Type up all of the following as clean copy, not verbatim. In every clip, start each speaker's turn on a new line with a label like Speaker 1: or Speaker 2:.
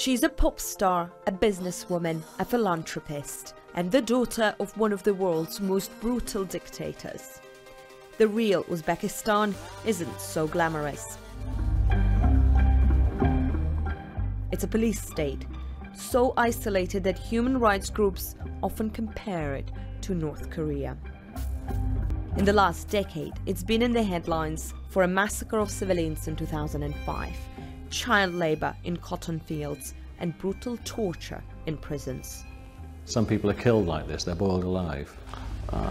Speaker 1: She's a pop star, a businesswoman, a philanthropist, and the daughter of one of the world's most brutal dictators. The real Uzbekistan isn't so glamorous. It's a police state, so isolated that human rights groups often compare it to North Korea. In the last decade, it's been in the headlines for a massacre of civilians in 2005, child labor in cotton fields, and brutal torture in prisons.
Speaker 2: Some people are killed like this, they're boiled alive.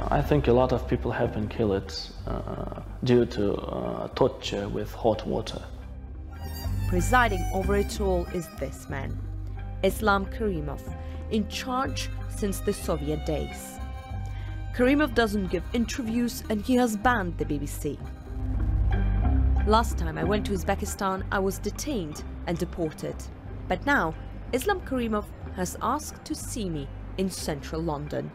Speaker 3: I think a lot of people have been killed due to torture with hot water.
Speaker 1: Presiding over it all is this man, Islam Karimov, in charge since the Soviet days. Karimov doesn't give interviews and he has banned the BBC. Last time I went to Uzbekistan, I was detained and deported. But now, Islam Karimov has asked to see me in central London.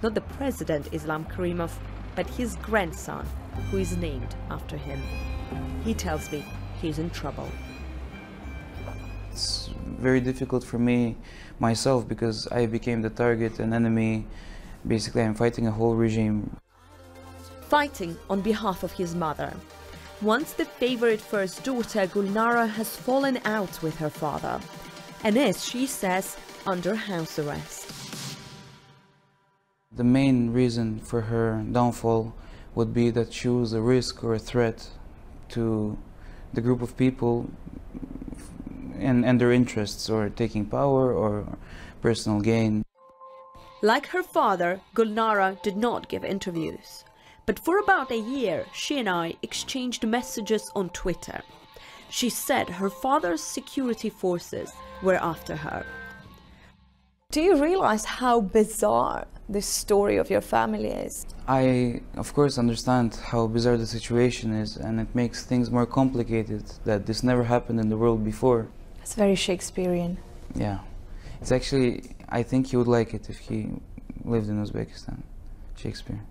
Speaker 1: Not the president Islam Karimov, but his grandson, who is named after him. He tells me he's in trouble.
Speaker 4: It's very difficult for me, myself, because I became the target, an enemy. Basically, I'm fighting a whole regime.
Speaker 1: Fighting on behalf of his mother. Once the favorite first daughter, Gulnara, has fallen out with her father, and is, she says, under house arrest.
Speaker 4: The main reason for her downfall would be that she was a risk or a threat to the group of people and their interests, or taking power or personal gain.
Speaker 1: Like her father, Gulnara did not give interviews. But for about a year, she and I exchanged messages on Twitter. She said her father's security forces were after her.
Speaker 5: Do you realize how bizarre this story of your family is?
Speaker 4: I, of course, understand how bizarre the situation is, and it makes things more complicated, that this never happened in the world before.
Speaker 5: It's very Shakespearean.
Speaker 4: Yeah. It's actually, I think he would like it if he lived in Uzbekistan. Shakespeare.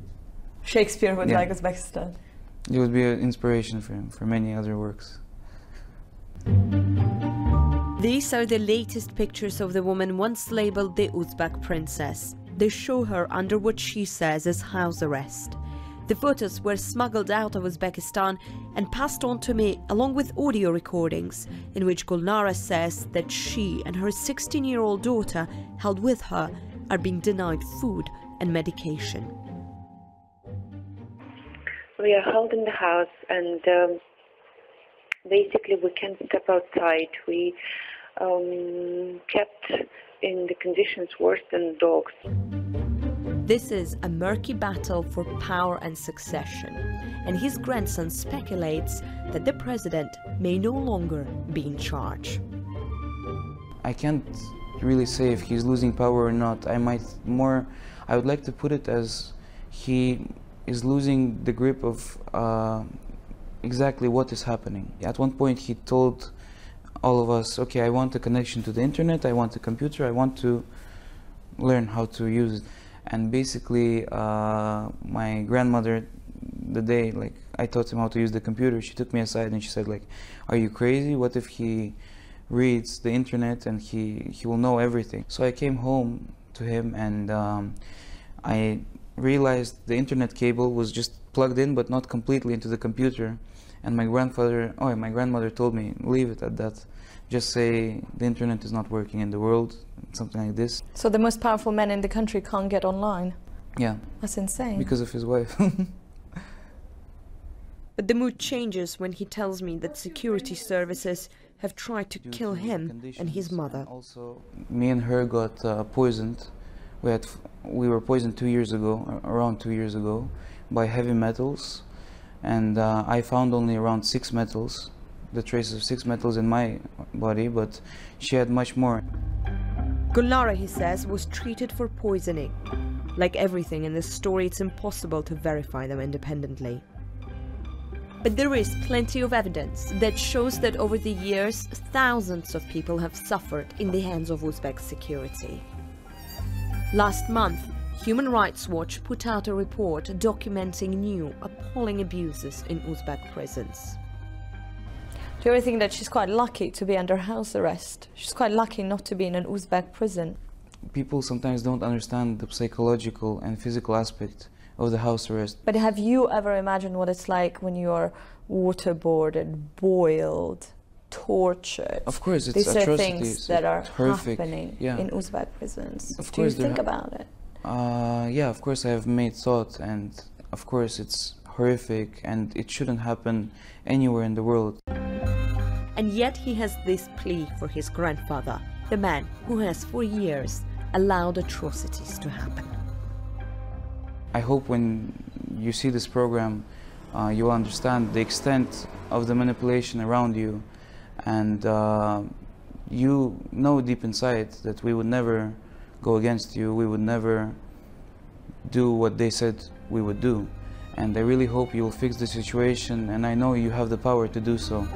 Speaker 5: Shakespeare would
Speaker 4: Yeah.
Speaker 5: like Uzbekistan.
Speaker 4: It would be an inspiration for him, for many other works.
Speaker 1: These are the latest pictures of the woman once labeled the Uzbek princess. They show her under what she says is house arrest. The photos were smuggled out of Uzbekistan and passed on to me along with audio recordings in which Gulnara says that she and her 16-year-old daughter held with her are being denied food and medication.
Speaker 6: We are held in the house, and basically we can't step outside. We kept in the conditions worse than dogs.
Speaker 1: This is a murky battle for power and succession, and his grandson speculates that the president may no longer be in charge.
Speaker 4: I can't really say if he's losing power or not. I would like to put it as he is losing the grip of exactly what is happening. At one point he told all of us, okay, I want a connection to the internet, I want a computer, I want to learn how to use it. And basically my grandmother, the day I taught him how to use the computer, she took me aside and she said, are you crazy? What if he reads the internet and he will know everything? So I came home to him, and I realized the internet cable was just plugged in but not completely into the computer. And my grandmother told me, leave it at that. Just say the internet is not working in the world, something like this.
Speaker 5: So the most powerful man in the country can't get online?
Speaker 4: Yeah.
Speaker 5: That's insane.
Speaker 4: Because of his wife.
Speaker 1: But the mood changes when he tells me that security services have tried to kill him and his mother.
Speaker 4: Also, me and her got poisoned. We were poisoned 2 years ago, around 2 years ago, by heavy metals. And I found only around 6 metals, the traces of 6 metals in my body, but she had much more.
Speaker 1: Gulnara, he says, was treated for poisoning. Like everything in this story, it's impossible to verify them independently. But there is plenty of evidence that shows that over the years, thousands of people have suffered in the hands of Uzbek security. Last month, Human Rights Watch put out a report documenting new, appalling abuses in Uzbek prisons.
Speaker 5: Do you ever think that she's quite lucky to be under house arrest? She's quite lucky not to be in an Uzbek prison.
Speaker 4: People sometimes don't understand the psychological and physical aspect of the house arrest.
Speaker 5: But have you ever imagined what it's like when you're waterboarded, boiled, tortured?
Speaker 4: Of course, it's
Speaker 5: These are
Speaker 4: atrocities.
Speaker 5: things that are
Speaker 4: horrific.
Speaker 5: happening in Uzbek prisons.
Speaker 4: Of
Speaker 5: Do you
Speaker 4: course
Speaker 5: think about it?
Speaker 4: Yeah, of course I have made thought, and of course it's horrific and it shouldn't happen anywhere in the world.
Speaker 1: And yet he has this plea for his grandfather, the man who has for years allowed atrocities to happen.
Speaker 4: I hope when you see this program, you will understand the extent of the manipulation around you, and you know deep inside that we would never go against you, we would never do what they said we would do. And I really hope you will fix the situation, and I know you have the power to do so.